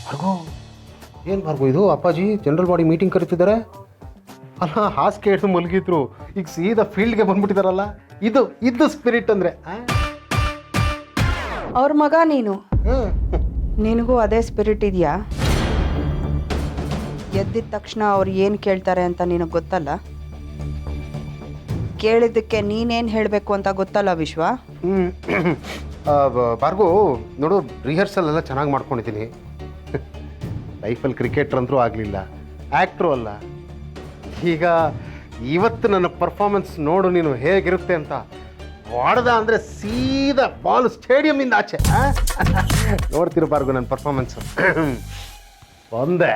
ಭಾರ್ಗೋ, ಏನು ಭಾರ್ಗೋ ಇದು? ಅಪ್ಪಾಜಿ ಜನರಲ್ ಬಾಡಿ ಮೀಟಿಂಗ್ ಕರಿತಿದ್ದಾರೆ. ಅಲ್ಲ, ಹಾಸಿಗೆ ಹಿಡಿದು ಮಲಗಿದ್ರು, ಈಗ ಸೀದಾ ಫೀಲ್ಡ್ಗೆ ಬಂದ್ಬಿಟ್ಟಿದಾರಲ್ಲ. ಇದು ಸ್ಪಿರಿಟ್ ಅಂದರೆ. ಅವ್ರ ಮಗ ನೀನು, ನಿನಗೂ ಅದೇ ಸ್ಪಿರಿಟ್ ಇದೆಯಾ? ಎದ್ದಿದ ತಕ್ಷಣ ಅವ್ರು ಏನು ಕೇಳ್ತಾರೆ ಅಂತ ನಿನಗೆ ಗೊತ್ತಲ್ಲ. ಕೇಳಿದ್ದಕ್ಕೆ ನೀನೇನು ಹೇಳಬೇಕು ಅಂತ ಗೊತ್ತಲ್ಲ ವಿಶ್ವ. ಭಾರ್ಗೋ ನೋಡು, ರಿಹರ್ಸಲ್ ಎಲ್ಲ ಚೆನ್ನಾಗಿ ಮಾಡ್ಕೊಂಡಿದ್ದೀನಿ. ಲೈಫಲ್ಲಿ ಕ್ರಿಕೆಟ್ರ್ ಅಂದರೂ ಆಗಲಿಲ್ಲ, ಆ್ಯಕ್ಟ್ರು ಅಲ್ಲ. ಈಗ ಇವತ್ತು ನನ್ನ ಪರ್ಫಾರ್ಮೆನ್ಸ್ ನೋಡು ನೀನು ಹೇಗಿರುತ್ತೆ ಅಂತ. ಹೊಡೆದ ಅಂದರೆ ಸೀದಾ ಬಾಲ್ ಸ್ಟೇಡಿಯಮ್ಮಿಂದ ಆಚೆ. ನೋಡ್ತಿರೋ ಭಾರ್ಗೋ ನನ್ನ ಪರ್ಫಾರ್ಮೆನ್ಸು. ಒಂದೇ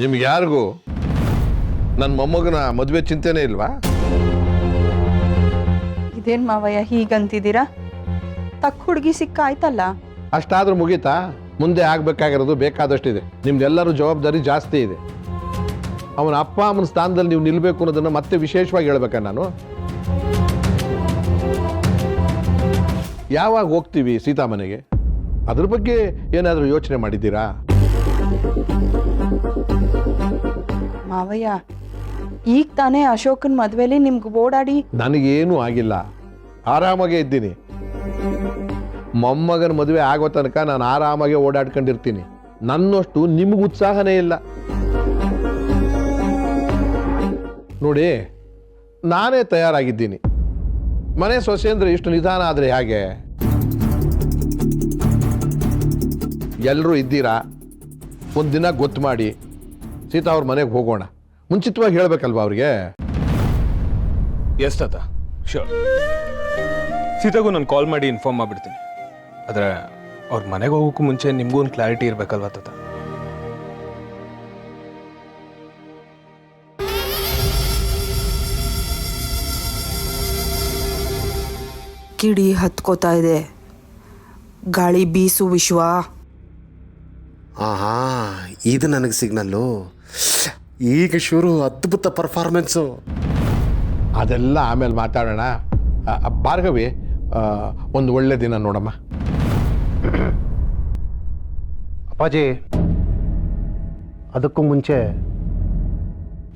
ನಿಮ್ಗೆ ಯಾರಿಗೂ ನನ್ನ ಮೊಮ್ಮಗನ ಮದುವೆ ಚಿಂತೆನೇ ಇಲ್ವಾ? ಇದೇನು ಮಾವಯ್ಯ ಹೀಗಂತಿದ್ದೀರಾ? ತಕ್ಕ ಹುಡುಗಿ ಸಿಕ್ಕಾಯ್ತಲ್ಲ. ಅಷ್ಟಾದ್ರೂ ಮುಗೀತಾ? ಮುಂದೆ ಆಗಬೇಕಾಗಿರೋದು ಬೇಕಾದಷ್ಟಿದೆ. ನಿಮ್ದೆಲ್ಲರೂ ಜವಾಬ್ದಾರಿ ಜಾಸ್ತಿ ಇದೆ. ಅವನ ಅಪ್ಪ ಅಮ್ಮನ ಸ್ಥಾನದಲ್ಲಿ ನೀವು ನಿಲ್ಲಬೇಕು ಅನ್ನೋದನ್ನು ಮತ್ತೆ ವಿಶೇಷವಾಗಿ ಹೇಳ್ಬೇಕಾ ನಾನು? ಯಾವಾಗ ಹೋಗ್ತೀವಿ ಸೀತಾ ಮನೆಗೆ? ಅದ್ರ ಬಗ್ಗೆ ಏನಾದರೂ ಯೋಚನೆ ಮಾಡಿದ್ದೀರಾ? ಮಾವಯ್ಯ, ಈಗ ತಾನೇ ಅಶೋಕನ ಮದುವೆಲಿ ನಿಮ್ಗೆ ಓಡಾಡಿ. ನನಗೇನೂ ಆಗಿಲ್ಲ, ಆರಾಮಾಗೇ ಇದ್ದೀನಿ. ಮೊಮ್ಮಗನ ಮದುವೆ ಆಗೋ ತನಕ ನಾನು ಆರಾಮಾಗೆ ಓಡಾಡ್ಕೊಂಡಿರ್ತೀನಿ. ನನ್ನಷ್ಟು ನಿಮ್ಗೆ ಉತ್ಸಾಹನೇ ಇಲ್ಲ ನೋಡಿ. ನಾನೇ ತಯಾರಾಗಿದ್ದೀನಿ. ಮನೆ ಸೊಸೆ ಅಂದ್ರೆ ಇಷ್ಟು ನಿಧಾನ ಆದರೆ ಹೇಗೆ? ಎಲ್ಲರೂ ಇದ್ದೀರಾ, ಒಂದಿನ ಗೊತ್ತು ಮಾಡಿ ಸೀತಾ ಅವ್ರ ಮನೆಗೆ ಹೋಗೋಣ. ಮುಂಚಿತವಾಗಿ ಹೇಳ್ಬೇಕಲ್ವಾ ಅವ್ರಿಗೆ? ಎಸ್ ತಾತ, ಶ್ಯೂರ್. ಸೀತಾಗೂ ನಾನು ಕಾಲ್ ಮಾಡಿ ಇನ್ಫಾರ್ಮ್ ಮಾಡಿಬಿಡ್ತೀನಿ. ಆದರೆ ಅವ್ರ ಮನೆಗೆ ಹೋಗೋಕ್ಕೂ ಮುಂಚೆ ನಿಮಗೂ ಒಂದು ಕ್ಲಾರಿಟಿ ಇರಬೇಕಲ್ವಾ ತಾತ? ಕಿಡಿ ಹತ್ಕೋತಾ ಇದೆ, ಗಾಳಿ ಬೀಸು ವಿಶ್ವ. ಆಹಾ, ಇದು ನನಗೆ ಸಿಗ್ನಲ್ಲು. ಈಗ ಶುರು ಅದ್ಭುತ ಪರ್ಫಾರ್ಮೆನ್ಸು. ಅದೆಲ್ಲ ಆಮೇಲೆ ಮಾತಾಡೋಣ. ಭಾರ್ಗವಿ, ಒಂದು ಒಳ್ಳೆ ದಿನ ನೋಡಮ್ಮ. ಅಪ್ಪಾಜಿ, ಅದಕ್ಕೂ ಮುಂಚೆ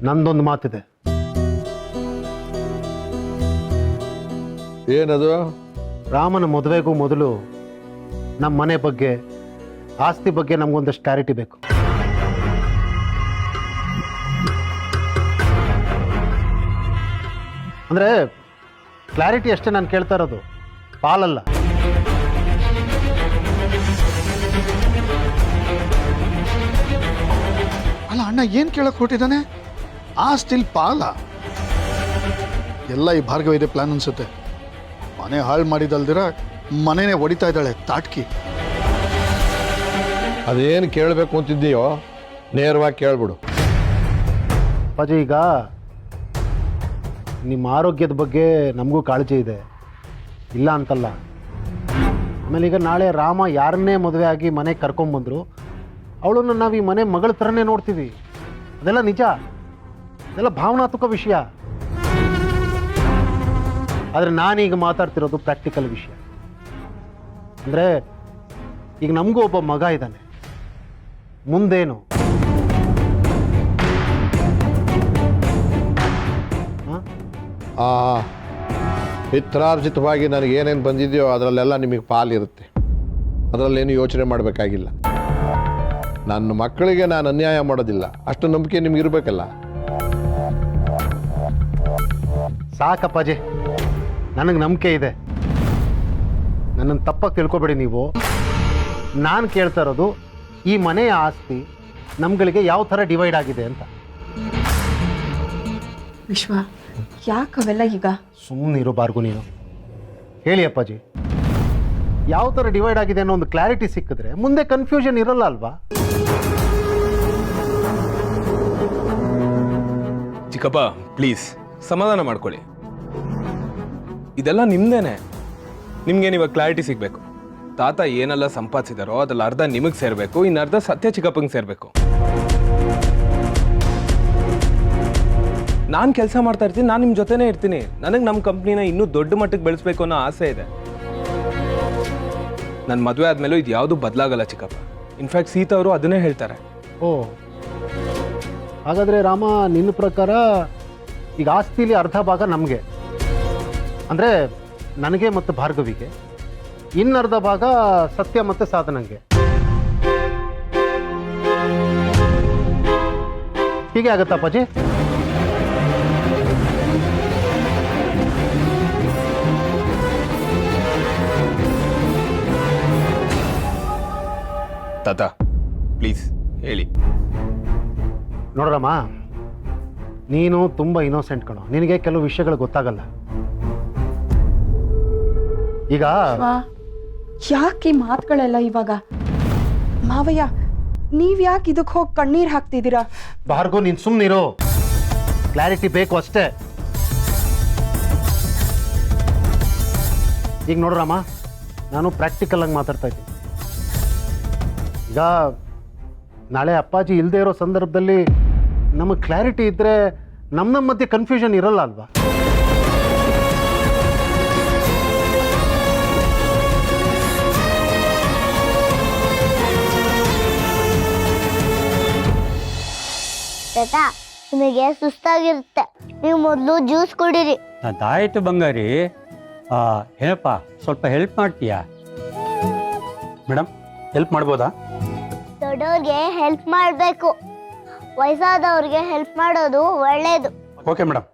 ನಂದೊಂದು ಮಾತಿದೆ. ಏನದು? ರಾಮನ ಮದುವೆಗೂ ಮೊದಲು ನಮ್ಮ ಮನೆ ಬಗ್ಗೆ, ಆಸ್ತಿ ಬಗ್ಗೆ ನಮಗೊಂದಷ್ಟು ಕ್ಲಾರಿಟಿ ಬೇಕು. ಅಂದರೆ ಕ್ಲಾರಿಟಿ ಅಷ್ಟೇ ನಾನು ಕೇಳ್ತಾ ಇರೋದು, ಪಾಲಲ್ಲ. ಅಲ್ಲ ಅಣ್ಣ, ಏನು ಕೇಳಕ್ಕೆ ಹೊರಟಿದ್ದಾನೆ? ಆ ಸ್ಟಿಲ್ ಪಾಲ ಎಲ್ಲ ಈ ಭಾರ್ಗವ ಇದೆ ಪ್ಲಾನ್ ಅನ್ಸುತ್ತೆ. ಮನೆ ಹಾಳು ಮಾಡಿದಲ್ದಿರ ಮನೆನೇ ಹೊಡಿತಾ ಇದ್ದಾಳೆ ತಾಟ್ಕಿ. ಅದೇನು ಕೇಳಬೇಕು ಅಂತಿದ್ದೀಯೋ ನೇರವಾಗಿ ಕೇಳ್ಬಿಡು. ಅಪ್ಪಾಜಿ, ಈಗ ನಿಮ್ಮ ಆರೋಗ್ಯದ ಬಗ್ಗೆ ನಮಗೂ ಕಾಳಜಿ ಇದೆ, ಇಲ್ಲ ಅಂತಲ್ಲ. ಆಮೇಲೆ ಈಗ ನಾಳೆ ರಾಮ ಯಾರನ್ನೇ ಮದುವೆ ಆಗಿ ಮನೆಗೆ ಕರ್ಕೊಂಬಂದರು, ಅವಳನ್ನು ನಾವು ಈ ಮನೆ ಮಗಳ ಥರನೇ ನೋಡ್ತೀವಿ. ಅದೆಲ್ಲ ನಿಜ, ಅದೆಲ್ಲ ಭಾವನಾತ್ಮಕ ವಿಷಯ. ಆದರೆ ನಾನೀಗ ಮಾತಾಡ್ತಿರೋದು ಪ್ರಾಕ್ಟಿಕಲ್ ವಿಷಯ. ಅಂದರೆ ಈಗ ನಮಗೂ ಒಬ್ಬ ಮಗ ಇದ್ದಾನೆ, ಮುಂದೇನು? ಪಿತ್ರಾರ್ಜಿತವಾಗಿ ನನಗೆ ಏನೇನು ಬಂದಿದೆಯೋ ಅದರಲ್ಲೆಲ್ಲ ನಿಮಗೆ ಪಾಲಿರುತ್ತೆ. ಅದರಲ್ಲೇನು ಯೋಚನೆ ಮಾಡಬೇಕಾಗಿಲ್ಲ. ನನ್ನ ಮಕ್ಕಳಿಗೆ ನಾನು ಅನ್ಯಾಯ ಮಾಡೋದಿಲ್ಲ, ಅಷ್ಟು ನಂಬಿಕೆ ನಿಮ್ಗೆ ಇರಬೇಕಲ್ಲ. ಸಾಕಪ್ಪಾಜಿ, ನನಗೆ ನಂಬಿಕೆ ಇದೆ. ನನ್ನನ್ನು ತಪ್ಪಾಗಿ ತಿಳ್ಕೊಬೇಡಿ ನೀವು. ನಾನು ಕೇಳ್ತಾ ಇರೋದು ಈ ಮನೆಯ ಆಸ್ತಿ ನಮ್ಗಳಿಗೆ ಯಾವ ಥರ ಡಿವೈಡ್ ಆಗಿದೆ ಅಂತ. ವಿಶ್ವ, ಯಾಕವೆಲ್ಲ ಈಗ? ಸುಮ್ಮನಿರೋ ಬಾರ್ಗು ನೀನು. ಹೇಳಿ ಅಪ್ಪಾಜಿ, ಯಾವ ಥರ ಡಿವೈಡ್ ಆಗಿದೆ ಅನ್ನೋ ಒಂದು ಕ್ಲಾರಿಟಿ ಸಿಕ್ಕಿದ್ರೆ ಮುಂದೆ ಕನ್ಫ್ಯೂಷನ್ ಇರಲ್ಲ ಅಲ್ವಾ? ಚಿಕ್ಕಪ್ಪ ಪ್ಲೀಸ್ ಸಮಾಧಾನ ಮಾಡ್ಕೊಳ್ಳಿ. ಇದೆಲ್ಲ ನಿಮ್ದೇನೆ. ನಿಮ್ಗೇನು ಇವಾಗ ಕ್ಲಾರಿಟಿ ಸಿಗಬೇಕು. ತಾತ ಏನೆಲ್ಲ ಸಂಪಾದಿಸಿದಾರೋ ಅದ್ರಲ್ಲಿ ಅರ್ಧ ನಿಮಗೆ ಸೇರಬೇಕು, ಇನ್ನು ಅರ್ಧ ಸತ್ಯ ಚಿಕ್ಕಪ್ಪಂಗೆ ಸೇರಬೇಕು. ನಾನು ಕೆಲಸ ಮಾಡ್ತಾ ಇರ್ತೀನಿ, ನಾನು ನಿಮ್ಮ ಜೊತೆನೇ ಇರ್ತೀನಿ. ನನಗೆ ನಮ್ಮ ಕಂಪ್ನಿನ ಇನ್ನೂ ದೊಡ್ಡ ಮಟ್ಟಕ್ಕೆ ಬೆಳೆಸ್ಬೇಕು ಅನ್ನೋ ಆಸೆ ಇದೆ. ನನ್ನ ಮದುವೆ ಆದಮೇಲೂ ಇದು ಯಾವುದು ಬದಲಾಗಲ್ಲ ಚಿಕ್ಕಪ್ಪ. ಇನ್ಫ್ಯಾಕ್ಟ್ ಸೀತಾ ಅವರು ಅದನ್ನೇ ಹೇಳ್ತಾರೆ. ಓ, ಹಾಗಾದರೆ ರಾಮ, ನಿನ್ನ ಪ್ರಕಾರ ಈಗ ಆಸ್ತಿಲಿ ಅರ್ಧ ಭಾಗ ನಮಗೆ, ಅಂದರೆ ನನಗೆ ಮತ್ತು ಭಾರ್ಗವಿಗೆ, ಇನ್ನರ್ಧ ಭಾಗ ಸತ್ಯ ಮತ್ತು ಸಾಧನಂಗೆ. ಹೀಗೆ ಆಗತ್ತಾ ಅಪ್ಪಾಜಿ? ತಾತ ಪ್ಲೀಸ್ ಹೇಳಿ. ನೋಡ್ರಮ್ಮ, ನೀನು ತುಂಬ ಇನ್ನೋಸೆಂಟ್ ಕಣೋ, ನಿನಗೆ ಕೆಲವು ವಿಷಯಗಳು ಗೊತ್ತಾಗಲ್ಲ. ಈಗ ಯಾಕೆ ಈ ಮಾತುಗಳೆಲ್ಲ ಇವಾಗ? ಮಾವಯ್ಯ, ನೀವ್ ಯಾಕೆ ಇದಕ್ಕೆ ಹೋಗಿ ಕಣ್ಣೀರು ಹಾಕ್ತಿದ್ದೀರಾ? ಭಾರ್ಗವ್, ನೀನು ಸುಮ್ಮನಿರು. ಕ್ಲಾರಿಟಿ ಬೇಕು ಅಷ್ಟೇ. ಈಗ ನೋಡ್ರಮ್ಮ, ನಾನು ಪ್ರಾಕ್ಟಿಕಲ್ ಆಗಿ ಮಾತಾಡ್ತಾ ಇದ್ದೀನಿ. ಈಗ ನಾಳೆ ಅಪ್ಪಾಜಿ ಇಲ್ಲದೆ ಇರೋ ಸಂದರ್ಭದಲ್ಲಿ ನಮಗೆ ಕ್ಲಾರಿಟಿ ಇದ್ದರೆ ನಮ್ಮ ಮಧ್ಯೆ ಕನ್ಫ್ಯೂಷನ್ ಇರಲ್ಲ ಅಲ್ವಾ? ತಾತ, ನಿಮಗೆ ಸುಸ್ತಾಗಿರುತ್ತೆ, ನೀವು ಮೊದಲು ಜ್ಯೂಸ್ ಕುಡೀರಿ. ಅದಾಯ್ತು ಬಂಗಾರಿ. ಏನಪ್ಪ, ಸ್ವಲ್ಪ ಹೆಲ್ಪ್ ಮಾಡ್ತೀಯಾ? ಮೇಡಮ್, ಹೆಲ್ಪ್ ಮಾಡ್ಬೋದಾ? ದೊಡ್ಡವ್ರಿಗೆ ಹೆಲ್ಪ್ ಮಾಡಬೇಕು, ವಯಸ್ಸಾದವ್ರಿಗೆ ಹೆಲ್ಪ್ ಮಾಡೋದು ಒಳ್ಳೇದು. Okay madam.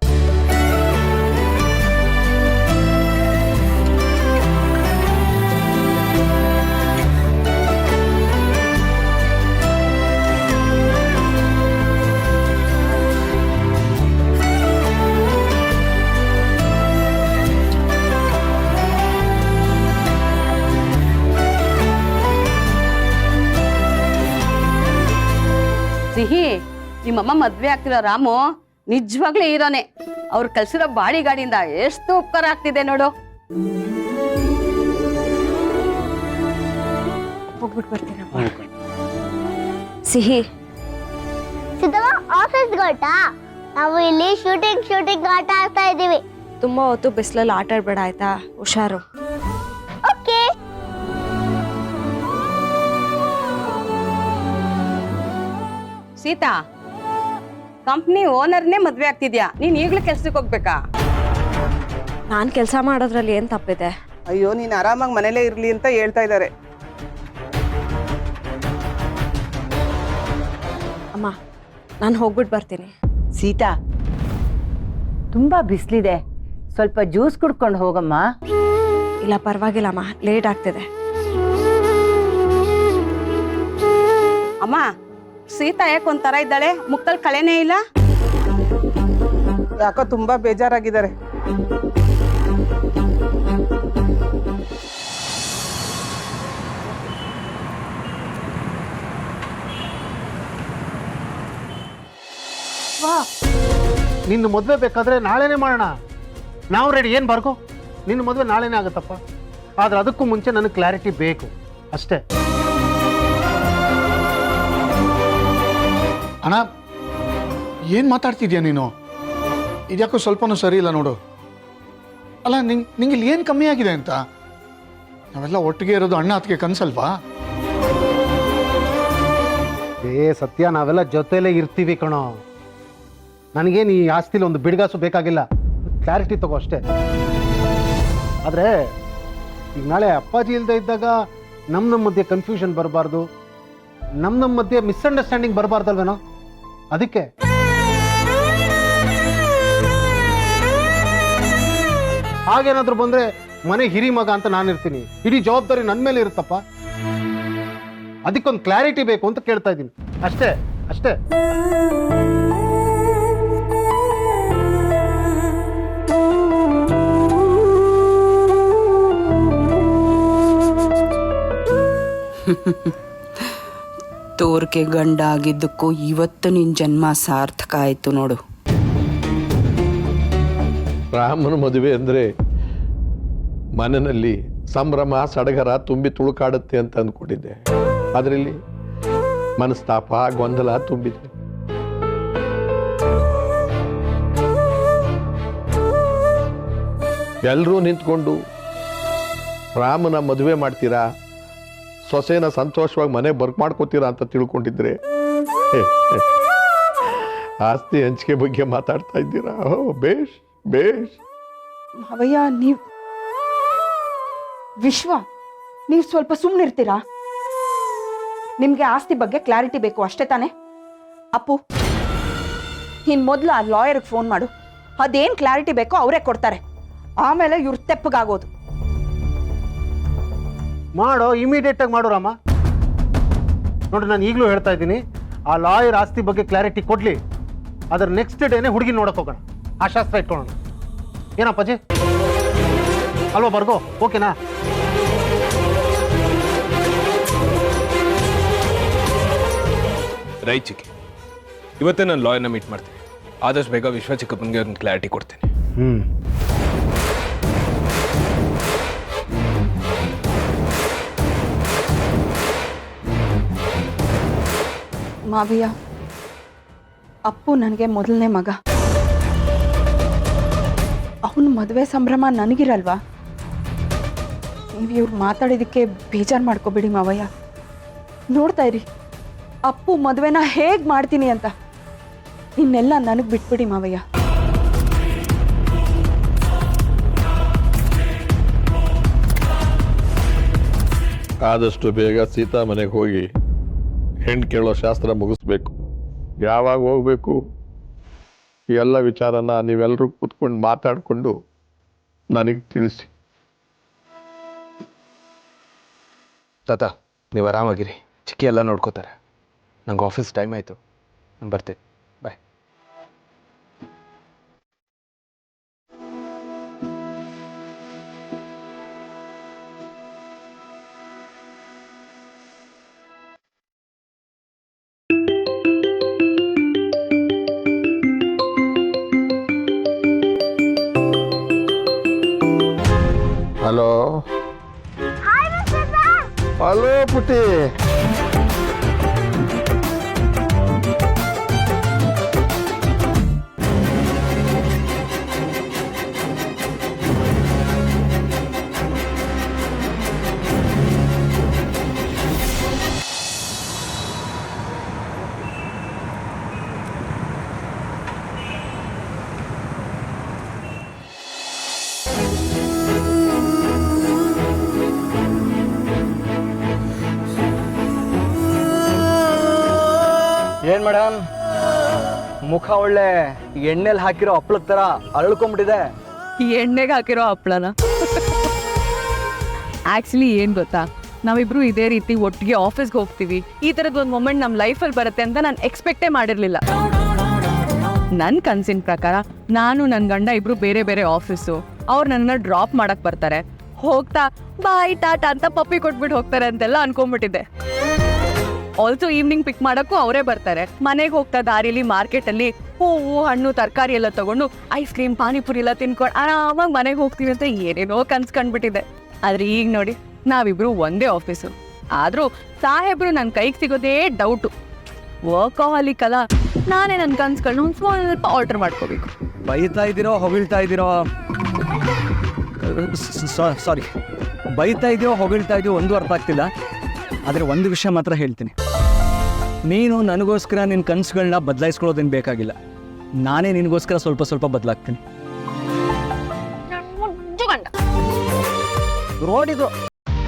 ಸಿಹಿ, ನಿಮ್ಮಮ್ಮ ಮದ್ವೆ ಆಗ್ತಿರೋ ರಾಮು ನಿಜವಾಗ್ಲೂ ಹೀರೋನೆ. ಅವ್ರು ಕಲ್ಸಿರೋ ಬಾಡಿ ಗಾಡಿಯಿಂದ ಎಷ್ಟು ಉಪಕಾರ ಆಗ್ತಿದೆ ನೋಡು. ಹೋಗ್ಬಿಟ್ಟು ಬರ್ತೀರಮ್ಮ. ಸಿಹಿ, ಸಿದ್ದಮ್ಮ, ಆಫೀಸ್ ಗೊತ್ತಾ? ನಾವು ಇಲ್ಲಿ ಶೂಟಿಂಗ್ ಆಟ ಆಡ್ತಾ ಇದ್ದೀವಿ. ತುಂಬಾ ಹೊತ್ತು ಬಿಸಿಲಲ್ಲಿ ಆಟ ಆಡ್ಬೇಡ ಆಯ್ತಾ? ಹುಷಾರು. ಓಕೆ. ಸೀತಾ, ಕಂಪ್ನಿ ಓನರ್ನೇ ಮದ್ವೆ ಆಗ್ತಿದ್ಯಾ, ನೀನ್ ಈಗ್ಲೂ ಕೆಲ್ಸಕ್ಕೆ ಹೋಗ್ಬೇಕಾ? ನಾನ್ ಕೆಲಸ ಮಾಡೋದ್ರಲ್ಲಿ ಏನ್ ತಪ್ಪಿದೆ? ಅಯ್ಯೋ, ನೀನು ಆರಾಮಾಗಿ ಮನೇಲೇ ಇರಲಿ ಅಂತ ಹೇಳ್ತಾ ಇದ್ದಾರೆ. ಅಮ್ಮ, ನಾನು ಹೋಗ್ಬಿಟ್ಟು ಬರ್ತೀನಿ. ಸೀತಾ, ತುಂಬಾ ಬಿಸಿಲಿದೆ, ಸ್ವಲ್ಪ ಜ್ಯೂಸ್ ಕುಡ್ಕೊಂಡು ಹೋಗಮ್ಮ. ಇಲ್ಲ ಪರವಾಗಿಲ್ಲಮ್ಮ, ಲೇಟ್ ಆಗ್ತಿದೆ. ಅಮ್ಮ, ಸೀತಾ ಯಾಕೆ ಒಂಥರ ಇದ್ದಾಳೆ? ಮುಖದಲ್ಲಿ ಕಳೆನೇ ಇಲ್ಲ. ಯಾಕೋ ತುಂಬಾ ಬೇಜಾರಾಗಿದ್ದಾರೆ. ನಿನ್ನ ಮದುವೆ ಬೇಕಾದರೆ ನಾಳೆನೇ ಮಾಡೋಣ, ನಾವು ರೆಡಿ. ಏನು ಬಾರ್ಗೋ, ನಿನ್ನ ಮದುವೆ ನಾಳೆನೇ ಆಗುತ್ತಪ್ಪ. ಆದರೆ ಅದಕ್ಕೂ ಮುಂಚೆ ನನಗೆ ಕ್ಲಾರಿಟಿ ಬೇಕು ಅಷ್ಟೇ. ಅಣ್ಣ, ಏನು ಮಾತಾಡ್ತಿದ್ಯಾ ನೀನು? ಇದ್ಯಾಕೋ ಸ್ವಲ್ಪನೂ ಸರಿ ಇಲ್ಲ ನೋಡು. ಅಲ್ಲ, ನಿಂಗೆ ಇಲ್ಲಿ ಏನು ಕಮ್ಮಿ ಆಗಿದೆ ಅಂತ? ನಾವೆಲ್ಲ ಒಟ್ಟಿಗೆ ಇರೋದು ಅಣ್ಣ ಅತ್ತಿಗೆ ಕನ್ಸಲ್ವಾ? ಸತ್ಯ, ನಾವೆಲ್ಲ ಜೊತೆಲೇ ಇರ್ತೀವಿ ಕಣೋ. ನನಗೇನು ಈ ಆಸ್ತಿಲಿ ಒಂದು ಬಿಡ್ಗಾಸು ಬೇಕಾಗಿಲ್ಲ, ಕ್ಲಾರಿಟಿ ತಗೋ ಅಷ್ಟೇ. ಆದರೆ ಈಗ ನಾಳೆ ಅಪ್ಪಾಜಿ ಇಲ್ಲದೆ ಇದ್ದಾಗ ನಮ್ಮ ಮಧ್ಯೆ ಕನ್ಫ್ಯೂಷನ್ ಬರಬಾರ್ದು, ನಮ್ಮ ಮಧ್ಯೆ ಮಿಸ್ಅಂಡರ್ಸ್ಟ್ಯಾಂಡಿಂಗ್ ಬರಬಾರ್ದಲ್ವೇನೋ, ಅದಕ್ಕೆ. ಹಾಗೇನಾದ್ರೂ ಬಂದರೆ ಮನೆ ಹಿರಿ ಮಗ ಅಂತ ನಾನಿರ್ತೀನಿ, ಇಡೀ ಜವಾಬ್ದಾರಿ ನನ್ನ ಮೇಲೆ ಇರುತ್ತಪ್ಪ. ಅದಕ್ಕೊಂದು ಕ್ಲಾರಿಟಿ ಬೇಕು ಅಂತ ಕೇಳ್ತಾ ಇದ್ದೀನಿ ಅಷ್ಟೇ ಅಷ್ಟೇ. ತೋರ್ಕೆ ಗಂಡ ಆಗಿದ್ದಕ್ಕೂ ಇವತ್ತು ನಿನ್ನ ಜನ್ಮ ಸಾರ್ಥಕ ಆಯಿತು ನೋಡು. ರಾಮನ ಮದುವೆ ಅಂದರೆ ಮನೆಯಲ್ಲಿ ಸಂಭ್ರಮ ಸಡಗರ ತುಂಬಿ ತುಳುಕಾಡುತ್ತೆ ಅಂತ ಅಂದ್ಕೊಂಡಿದ್ದೆ. ಅದರಲ್ಲಿ ಮನಸ್ತಾಪ ಗೊಂದಲ ತುಂಬಿದೆ. ಎಲ್ಲರೂ ನಿಂತ್ಕೊಂಡು ರಾಮನ ಮದುವೆ ಮಾಡ್ತೀರಾ, ಸೊಸೆನ ಸಂತೋಷವಾಗಿ ಮನೆ ಬರ್ಕ್ ಮಾಡ್ಕೋತೀರಾ ಅಂತ ತಿಳ್ಕೊಂಡಿದ್ರೆ ಆಸ್ತಿ ಹಂಚಿಕೆ ಬಗ್ಗೆ ಮಾತಾಡ್ತಾ ಇದ್ದೀರಾ. ಬೇಷ್ ಬೇಷ್. ಮಾವಯ್ಯ ವಿಶ್ವ ನೀವು ಸ್ವಲ್ಪ ಸುಮ್ಮನಿರ್ತೀರಾ? ನಿಮ್ಗೆ ಆಸ್ತಿ ಬಗ್ಗೆ ಕ್ಲಾರಿಟಿ ಬೇಕು ಅಷ್ಟೇ ತಾನೆ? ಅಪ್ಪು, ಇನ್ ಮೊದಲು ಆ ಲಾಯರ್ಗೆ ಫೋನ್ ಮಾಡು. ಅದೇನ್ ಕ್ಲಾರಿಟಿ ಬೇಕೋ ಅವರೇ ಕೊಡ್ತಾರೆ. ಆಮೇಲೆ ಇವ್ರು ತೆಪ್ಪಗಾಗೋದು. ಮಾಡೋ, ಇಮಿಡಿಯೇಟ್ ಆಗಿ ಮಾಡು ರಾಮ. ನೋಡಿ, ನಾನು ಈಗಲೂ ಹೇಳ್ತಾ ಇದ್ದೀನಿ, ಆ ಲಾಯರ್ ಆಸ್ತಿ ಬಗ್ಗೆ ಕ್ಲಾರಿಟಿ ಕೊಡ್ಲಿ. ಅದರ ನೆಕ್ಸ್ಟ್ ಡೇನೆ ಹುಡುಗಿ ನೋಡಕ್ ಹೋಗೋಣ, ಆ ಶಾಸ್ತ್ರ ಇಟ್ಕೊಳ್ಳೋಣ. ಏನಪ್ಪಾಜಿ ಅಲ್ವಾ ಬರ್ಗೋ? ಓಕೆನಾ? ರೈಟ್ ಚಿಕ್ಕಿ, ಇವತ್ತೇ ನಾನು ಲಾಯರ್ನ ಮೀಟ್ ಮಾಡ್ತೀನಿ. ಆದಷ್ಟು ಬೇಗ ವಿಶ್ವ ಚಿಕ್ಕಪ್ಪನಿಗೆ ಒಂದು ಕ್ಲಾರಿಟಿ ಕೊಡ್ತೀನಿ. ಮಾವಯ್ಯ, ಅಪ್ಪು ನನಗೆ ಮೊದಲನೇ ಮಗ. ಅವನ ಮದುವೆ ಸಂಭ್ರಮ ನನಗಿರಲ್ವಾ? ನೀವು ಇವ್ರು ಮಾತಾಡಿದಕ್ಕೆ ಬೇಜಾರು ಮಾಡ್ಕೋಬೇಡಿ ಮಾವಯ್ಯ. ನೋಡ್ತಾ ಇರಿ ಅಪ್ಪು ಮದುವೆನ ಹೇಗೆ ಮಾಡ್ತೀನಿ ಅಂತ. ಇನ್ನೆಲ್ಲ ನನಗೆ ಬಿಟ್ಬಿಡಿ ಮಾವಯ್ಯ. ಆದಷ್ಟು ಬೇಗ ಸೀತಾ ಮನೆಗೆ ಹೋಗಿ ಹೆಣ್ಣು ಕೇಳೋ ಶಾಸ್ತ್ರ ಮುಗಿಸ್ಬೇಕು. ಯಾವಾಗ ಹೋಗ್ಬೇಕು ಈ ಎಲ್ಲ ವಿಚಾರನ ನೀವೆಲ್ಲರೂ ಕೂತ್ಕೊಂಡು ಮಾತಾಡಿಕೊಂಡು ನನಗೆ ತಿಳಿಸಿ. ತಾತ, ನೀವು ಆರಾಮಾಗಿರಿ. ಚಿಕ್ಕಿ ಎಲ್ಲ ನೋಡ್ಕೋತಾರೆ. ನಂಗೆ ಆಫೀಸ್ ಟೈಮ್ ಆಯಿತು, ನಾನು ಬರ್ತೀನಿ. ಬಾಯ್. ಹಲೋ ಹಲೋ ಪುಟ್ಟಿ. ಏನ್ ಮೇಡಮ್, ಮುಖ ಒಳ್ಳೆ ಎಣ್ಣೆಲಿ ಹಾಕಿರೋ ಹಪ್ಪಳದ ತರ ಅರಳ್ಕೊಂಡ್ಬಿಟ್ಟಿದೆ. ಈ ಎಣ್ಣೆಗೆ ಹಾಕಿರೋ ಹಪ್ಪಳನ? ಆಕ್ಚುಲಿ ಏನ್ ಗೊತ್ತಾ, ನಾವಿಬ್ರು ಇದೇ ರೀತಿ ಒಟ್ಟಿಗೆ ಆಫೀಸ್ಗೆ ಹೋಗ್ತೀವಿ, ಈ ಥರದ್ದು ಒಂದು ಮೊಮೆಂಟ್ ನಮ್ಮ ಲೈಫಲ್ಲಿ ಬರುತ್ತೆ ಅಂತ ನಾನು ಎಕ್ಸ್ಪೆಕ್ಟೇ ಮಾಡಿರಲಿಲ್ಲ. ನನ್ನ ಕನ್ಸಿನ ಪ್ರಕಾರ ನಾನು ನನ್ನ ಗಂಡ ಇಬ್ರು ಬೇರೆ ಬೇರೆ ಆಫೀಸು. ಅವ್ರು ನನ್ನನ್ನು ಡ್ರಾಪ್ ಮಾಡಕ್ ಬರ್ತಾರೆ, ಹೋಗ್ತಾ ಬಾಯ್ ಟಾಟಾ ಅಂತ ಪಪ್ಪಿ ಕೊಟ್ಬಿಟ್ಟು ಹೋಗ್ತಾರೆ ಅಂತೆಲ್ಲ ಅನ್ಕೊಂಡ್ಬಿಟ್ಟಿದ್ದೆ. ಆಲ್ಸೋ ಈವ್ನಿಂಗ್ ಪಿಕ್ ಮಾಡೋಕ್ಕೂ ಅವರೇ ಬರ್ತಾರೆ. ಮನೆಗೆ ಹೋಗ್ತಾ ದಾರಿಲಿ ಮಾರ್ಕೆಟಲ್ಲಿ ಹೂವು ಹಣ್ಣು ತರಕಾರಿ ಎಲ್ಲ ತಗೊಂಡು ಐಸ್ ಕ್ರೀಮ್ ಪಾನಿಪುರಿ ಎಲ್ಲ ತಿನ್ಕೊಂಡು ಆರಾಮಾಗಿ ಮನೆಗೆ ಹೋಗ್ತೀವಿ ಅಂತ ಏನೇನೋ ಕನ್ಸು ಕಂಡ್ಬಿಟ್ಟಿದೆ. ಆದರೆ ಈಗ ನೋಡಿ, ನಾವಿಬ್ರು ಒಂದೇ ಆಫೀಸು. ಆದರೂ ಸಾಹೇಬ್ರು ನನ್ನ ಕೈಗೆ ಸಿಗೋದೇ ಡೌಟು. ವರ್ಕಹಾಲಿಕ್ ಅಲ್ಲ, ನಾನೇ ನನ್ನ ಕನ್ಸುಗಳನ್ನ ಒಂದು ಸ್ವಲ್ಪ ಆಲ್ಟರ್ ಮಾಡ್ಕೋಬೇಕು. ಬೈತಾ ಇದ್ದೀರೋ ಹೊಗಳ್ತಾ ಇದ್ದೀರೋ? ಸಾರಿ, ಬೈತಾ ಇದೆಯೋ ಹೊಗಳ್ತಾ ಇದೆಯೋ ಒಂದು ಅರ್ಥ ಆಗ್ತಿಲ್ಲ. ಆದರೆ ಒಂದು ವಿಷಯ ಮಾತ್ರ ಹೇಳ್ತೀನಿ, ನೀನು ನನಗೋಸ್ಕರ ನಿನ್ನ ಕನಸುಗಳನ್ನ ಬದಲಾಯಿಸ್ಕೊಳ್ಳೋದೇನು ಬೇಕಾಗಿಲ್ಲ. ನಾನೇ ನಿನಗೋಸ್ಕರ ಸ್ವಲ್ಪ ಸ್ವಲ್ಪ ಬದಲಾಗ್ತೀನಿ.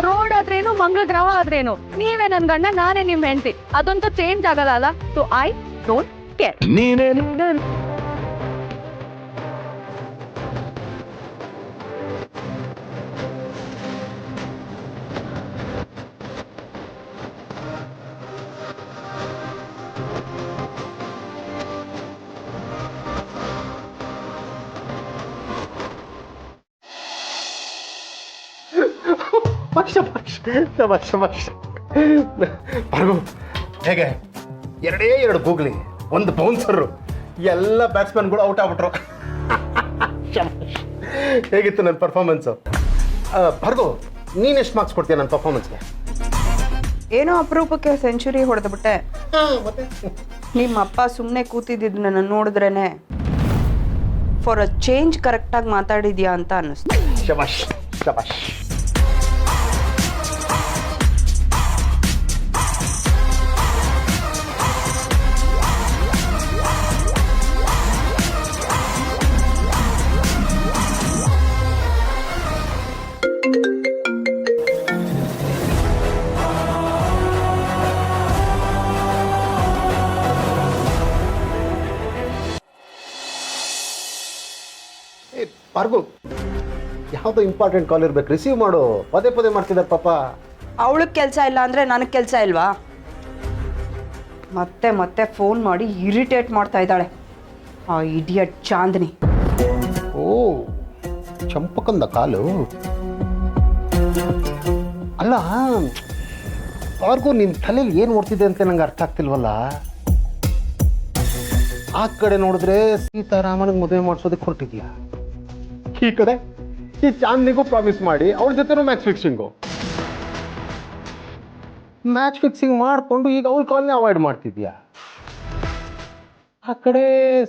ರೋಡ್ ಆದ್ರೇನು, ಮಂಗಳ ಗ್ರಹ ಆದ್ರೇನು, ನೀವೇ ನನ್ನ ಗಂಡ, ನಾನೇ ನಿಮ್ಮ ಹೆಂಡತಿ. ಅದಂತೂ ಚೇಂಜ್ ಆಗಲ್ಲ ಅಲ್ಲ. So I don't care. ನೀನೇನು ಹೇಗೆ ಎರಡು ಗೂಗ್ಲಿ, ಒಂದು ಬೌನ್ಸರು, ಎಲ್ಲ ಬ್ಯಾಟ್ಸ್ಮನ್ಗಳು ಔಟ್ ಆಗ್ಬಿಟ್ರು. ಹೇಗಿತ್ತು ನನ್ನ ಪರ್ಫಾರ್ಮೆನ್ಸು? ಭಾರ್ಗವ್, ನೀನು ಎಷ್ಟು ಮಾರ್ಕ್ಸ್ ಕೊಡ್ತೀಯ ನನ್ನ ಪರ್ಫಾರ್ಮೆನ್ಸ್ಗೆ? ಏನೋ ಅಪರೂಪಕ್ಕೆ ಸೆಂಚುರಿ ಹೊಡೆದ್ಬಿಟ್ಟೆ. ನಿಮ್ಮ ಅಪ್ಪ ಸುಮ್ಮನೆ ಕೂತಿದ್ದನ್ನ ನೋಡಿದ್ರೇನೆ ಫಾರ್ ಅ ಚೇಂಜ್ ಕರೆಕ್ಟಾಗಿ ಮಾತಾಡಿದ್ಯಾ ಅಂತ ಅನ್ನಿಸ್ತು. ಶಬಾಷ್ ಶಬಾಷ್. ಭಾರ್ಗವ್, ಯಾವುದೋ ಇಂಪಾರ್ಟೆಂಟ್ ಕಾಲ್ ಇರ್ಬೇಕು, ರಿಸೀವ್ ಮಾಡು. ಪದೇ ಪದೇ ಮಾಡ್ತಿದ್ದಾರೆ ಪಾಪ. ಅವಳಿಗೆ ಕೆಲಸ ಇಲ್ಲ ಅಂದರೆ ನನಗೆ ಕೆಲಸ ಇಲ್ವಾ? ಮತ್ತೆ ಮತ್ತೆ ಫೋನ್ ಮಾಡಿ ಇರಿಟೇಟ್ ಮಾಡ್ತಾ ಇದ್ದಾಳೆ ಆ ಇಡಿಯಟ್ ಚಾಂದಿನಿ. ಓ, ಚಂಪಕಂದ ಕಾಲು. ಅಲ್ಲ ಭಾರ್ಗವ್, ನಿನ್ನ ತಲೆಯಲ್ಲಿ ಏನು ಓಡ್ತಿದೆ ಅಂತ ನಂಗೆ ಅರ್ಥ ಆಗ್ತಿಲ್ವಲ್ಲ. ಆ ಕಡೆ ನೋಡಿದ್ರೆ ಸೀತಾರಾಮನಿಗೆ ಮದುವೆ ಮಾಡಿಸೋದಕ್ಕೆ ಹೊರಟಿದ್ಯಾ, ಈ ಕಡೆ ಈ ಚಾಂದಿನಿಗೂ ಪ್ರಾಮಿಸ್ ಮಾಡಿ ಅವ್ರ ಜೊತೆನೂ ಮ್ಯಾಚ್ ಫಿಕ್ಸಿಂಗ್ ಮಾಡಿಕೊಂಡು ಈಗ ಅವ್ರ ಕಾಲ್ನೇ ಅವಾಯ್ಡ್ ಮಾಡ್ತಿದ್ಯಾ. ಆ ಕಡೆ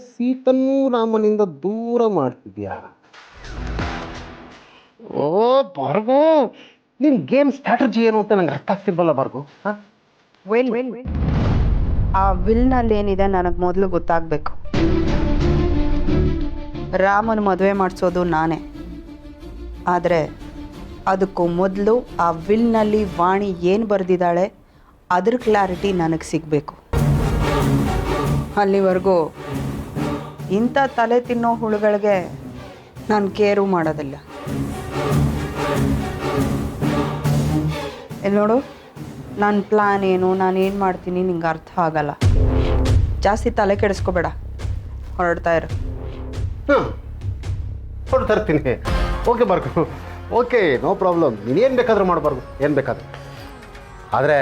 ಸೀತನೂ ರಾಮನಿಂದ ದೂರ ಮಾಡ್ತಿದ್ಯಾ. ಓ ಭಾರ್ಗವ್, ನಿನ್ನ ಗೇಮ್ ಸ್ಟ್ರಾಟಜಿ ಏನು ಅಂತ ನಂಗೆ ಅರ್ಥ ಆಗ್ತಿಲ್ವಲ್ಲ ಭಾರ್ಗವ್. ಹಾಂ, ಆ ವಿಲ್ನಲ್ಲಿ ಏನಿದೆ ನನಗೆ ಮೊದಲು ಗೊತ್ತಾಗಬೇಕು. ರಾಮನ ಮದುವೆ ಮಾಡಿಸೋದು ನಾನೇ, ಆದರೆ ಅದಕ್ಕೂ ಮೊದಲು ಆ ವಿಲ್ನಲ್ಲಿ ವಾಣಿ ಏನು ಬರೆದಿದ್ದಾಳೆ ಅದ್ರ ಕ್ಲಾರಿಟಿ ನನಗೆ ಸಿಗಬೇಕು. ಅಲ್ಲಿವರೆಗೂ ಇಂಥ ತಲೆ ತಿನ್ನೋ ಹುಳುಗಳಿಗೆ ನಾನು ಕೇರು ಮಾಡೋದಿಲ್ಲ. ಇಲ್ಲಿ ನೋಡು, ನನ್ನ ಪ್ಲ್ಯಾನ್ ಏನು, ನಾನೇನು ಮಾಡ್ತೀನಿ ನಿಂಗೆ ಅರ್ಥ ಆಗಲ್ಲ. ಜಾಸ್ತಿ ತಲೆ ಕೆಡಿಸ್ಕೋಬೇಡ, ಹೊರಡ್ತಾ ಇರು. ಹೊರಡ್ತಾ ಇರ್ತೀನಿ. Okay Bhargav, okay, no problem. ನೀನೇನು ಬೇಕಾದ್ರೂ ಮಾಡಬಾರ್ದು, ಏನು ಬೇಕಾದ್ರೆ. ಆದರೆ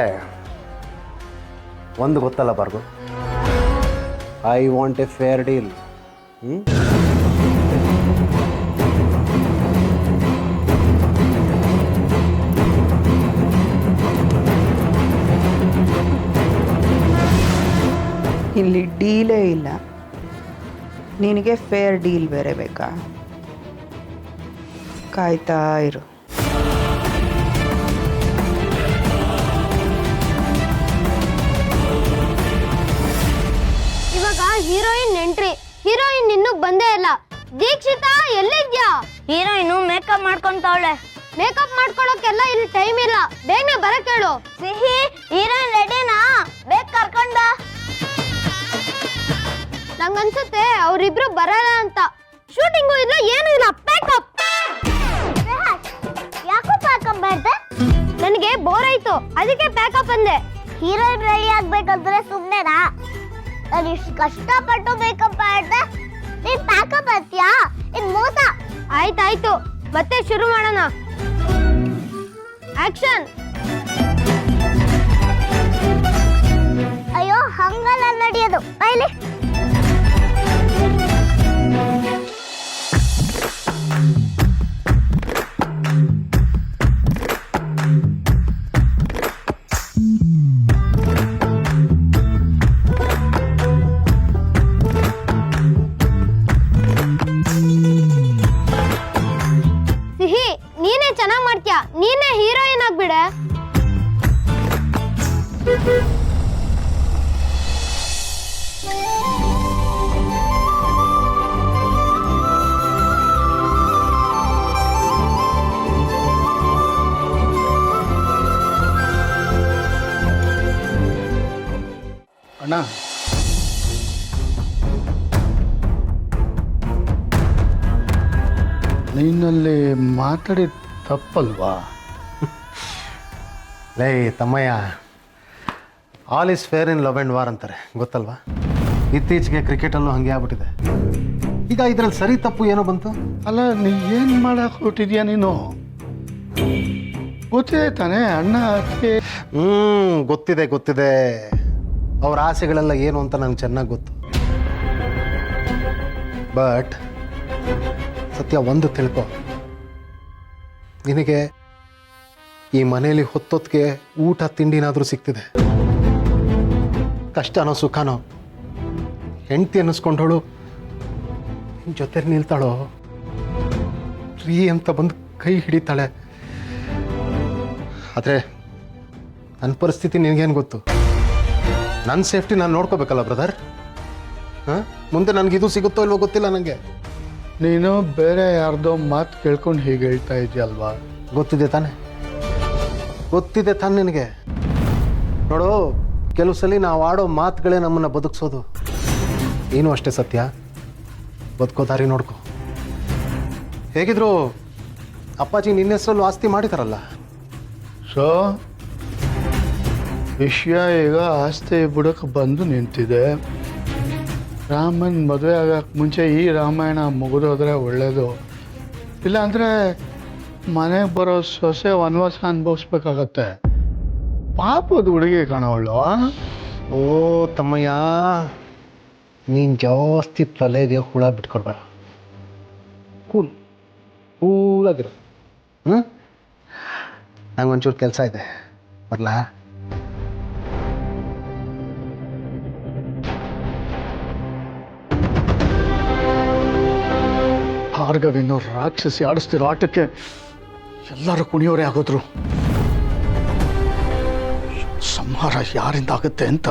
ಒಂದು ಗೊತ್ತಲ್ಲ Bhargav, I want a fair deal. ಇಲ್ಲಿ ಡೀಲೇ ಇಲ್ಲ, ನಿನಗೆ ಫೇರ್ ಡೀಲ್ ಬೇರೆ ಬೇಕಾ? ಕಾಯ್ತಾ ಇರು. ಇವಾಗ ಹೀರೋಯಿನ್ ಎಂಟ್ರಿ. ಹೀರೋಯಿನ್ ಇನ್ನೂ ಬಂದೇ ಇಲ್ಲ. ದೀಕ್ಷಿತಾ ಎಲ್ಲಿದ್ಯಾ? ಹೀರೋಯಿನ್ ಮೇಕಪ್ ಮಾಡ್ಕೊಂತವಳೆ. ಮೇಕಪ್ ಮಾಡ್ಕೊಳ್ಳೋಕೆಲ್ಲ ಇಲ್ಲಿ ಟೈಮ್ ಇಲ್ಲ, ಬೇಗನೆ ಬರಕ್ ಹೇಳು. ಸಿಹಿ, ಹೀರೋಯಿನ್ ರೆಡಿನಾ? ಬೇಗ ಕರ್ಕೊಂಡ. ನಂಗನ್ಸುತ್ತೆ ಅವ್ರಿಬ್ರು ಬರಲ್ಲ ಅಂತ. ಶೂಟಿಂಗು ಇಲ್ಲ, ಏನೂ ಇಲ್ಲ. ಪ್ಯಾಕಪ್. ಯಾಕೋ ಪ್ಯಾಕಪ್ ಬೇಡ? ನನಗೆ ಬೋರ್ ಆಯ್ತು, ಅದಕ್ಕೆ ಪ್ಯಾಕಪ್ ಅಂದೆ. ಹೀರೋಯಿನ್ ರೆಡಿ ಆಗ್ಬೇಕಂದ್ರೆ ಸುಮ್ಮನೆನಾ? ನಾನು ಇಷ್ಟು ಕಷ್ಟಪಟ್ಟು ಮೇಕಪ್ ಮಾಡಿದೆ, ನೀನ್ ಪ್ಯಾಕಪ್ ಅಂತೀಯಾ? ಇದು ಮೋಸ. ಆಯ್ತಾಯ್ತು, ಮತ್ತೆ ಶುರು ಮಾಡೋಣ. ಆಕ್ಷನ್. ಅಯ್ಯೋ, ಹಂಗಲ್ಲ ನಡೆಯೋದು. ಬೈಲಿ. ಸಿಹಿ, ನೀನೇ ಚೆನ್ನಾಗಿ ಮಾಡ್ತೀಯ, ನೀನೇ ಹೀರೋಯಿನ್ ಆಗ್ಬಿಡೆ. ಅಣ್ಣ, ನೀನಲ್ಲಿ ಮಾತಾಡಿದ ತಪ್ಪಲ್ವಾ? ಲೇ ತಮ್ಮಯ್ಯ, all is fair in love and war ಅಂತಾರೆ, ಗೊತ್ತಲ್ವಾ? ಇತ್ತೀಚೆಗೆ ಕ್ರಿಕೆಟಲ್ಲೂ ಹಾಗೆ ಆಗ್ಬಿಟ್ಟಿದೆ. ಈಗ ಇದರಲ್ಲಿ ಸರಿ ತಪ್ಪು ಏನೋ ಬಂತು. ಅಲ್ಲ, ನೀ ಏನು ಮಾಡಕ್ಕೆ ಹೊರಟಿದ್ಯಾ ನೀನು? ಗೊತ್ತಿದೆ ತಾನೇ ಅಣ್ಣ? ಅದಕ್ಕೆ ಗೊತ್ತಿದೆ. ಅವ್ರ ಆಸೆಗಳೆಲ್ಲ ಏನು ಅಂತ ನಂಗೆ ಚೆನ್ನಾಗಿ ಗೊತ್ತು. ಬಟ್ ಸತ್ಯ ಒಂದು ತಿಳ್ಕೊ, ನಿನಗೆ ಈ ಮನೆಯಲ್ಲಿ ಹೊತ್ತೊತ್ತಿಗೆ ಊಟ ತಿಂಡಿನಾದರೂ ಸಿಗ್ತಿದೆ. ಕಷ್ಟನೋ ಸುಖನೋ ಹೆಂಡತಿ ಅನ್ನಿಸ್ಕೊಂಡವಳು ನಿನ್ನ ಜೊತೆ ನಿಲ್ತಾಳೋ ರೀ ಅಂತ ಬಂದು ಕೈ ಹಿಡಿತಾಳೆ. ಆದರೆ ನನ್ನ ಪರಿಸ್ಥಿತಿ ನಿನಗೇನು ಗೊತ್ತು? ನನ್ನ ಸೇಫ್ಟಿ ನಾನು ನೋಡ್ಕೋಬೇಕಲ್ಲ ಬ್ರದರ್. ಹಾಂ, ಮುಂದೆ ನನಗಿದು ಸಿಗುತ್ತೋ ಇಲ್ವೋ ಗೊತ್ತಿಲ್ಲ ನನಗೆ. ನೀನು ಬೇರೆ ಯಾರ್ದೋ ಮಾತು ಕೇಳ್ಕೊಂಡು ಹೀಗೆ ಹೇಳ್ತಾ ಇದೆಯಲ್ವಾ? ಗೊತ್ತಿದೆ ತಾನೆ, ಗೊತ್ತಿದೆ ತಾನೆ ನಿನಗೆ. ನೋಡು, ಕೆಲವು ಸಲ ನಾವು ಆಡೋ ಮಾತುಗಳೇ ನಮ್ಮನ್ನು ಬದುಕಿಸೋದು. ನೀನು ಅಷ್ಟೇ ಸತ್ಯ, ಬದುಕೋ ದಾರಿ ನೋಡ್ಕೊ. ಹೇಗಿದ್ರು ಅಪ್ಪಾಜಿ ನಿನ್ನ ಹೆಸರಲ್ಲೂ ಆಸ್ತಿ ಮಾಡಿದಾರಲ್ಲ. ಸೊ ವಿಷಯ ಈಗ ಆಸ್ತಿ ಬುಡಕ್ಕೆ ಬಂದು ನಿಂತಿದೆ. ರಾಮನ್ ಮದುವೆ ಆಗಕ್ಕೆ ಮುಂಚೆ ಈ ರಾಮಾಯಣ ಮುಗಿದೋದ್ರೆ ಒಳ್ಳೇದು. ಇಲ್ಲಾಂದರೆ ಮನೆಗೆ ಬರೋ ಸೊಸೆ ವನವಾಸ ಅನುಭವಿಸ್ಬೇಕಾಗತ್ತೆ. ಪಾಪದ ಹುಡುಗಿ ಕಾಣವಳು. ಓ ತಮ್ಮಯ್ಯ, ನೀನು ಜಾಸ್ತಿ ತಲೆಗೆ ಹುಳ ಬಿಟ್ಕೊಡ್ಬೇಡ. ಕೂಲಾಗಿರು. ನಂಗೊಂಚೂರು ಕೆಲಸ ಇದೆ, ಬರಲಾ? ಭಾರ್ಗವಿನ್ನು ರಾಕ್ಷಸಿ ಆಡಿಸ್ತಿರೋ ಆಟಕ್ಕೆ ಎಲ್ಲರೂ ಕುಣಿಯೋರೇ ಆಗೋದ್ರು. ಸಂಹಾರ ಯಾರಿಂದ ಆಗುತ್ತೆ ಅಂತ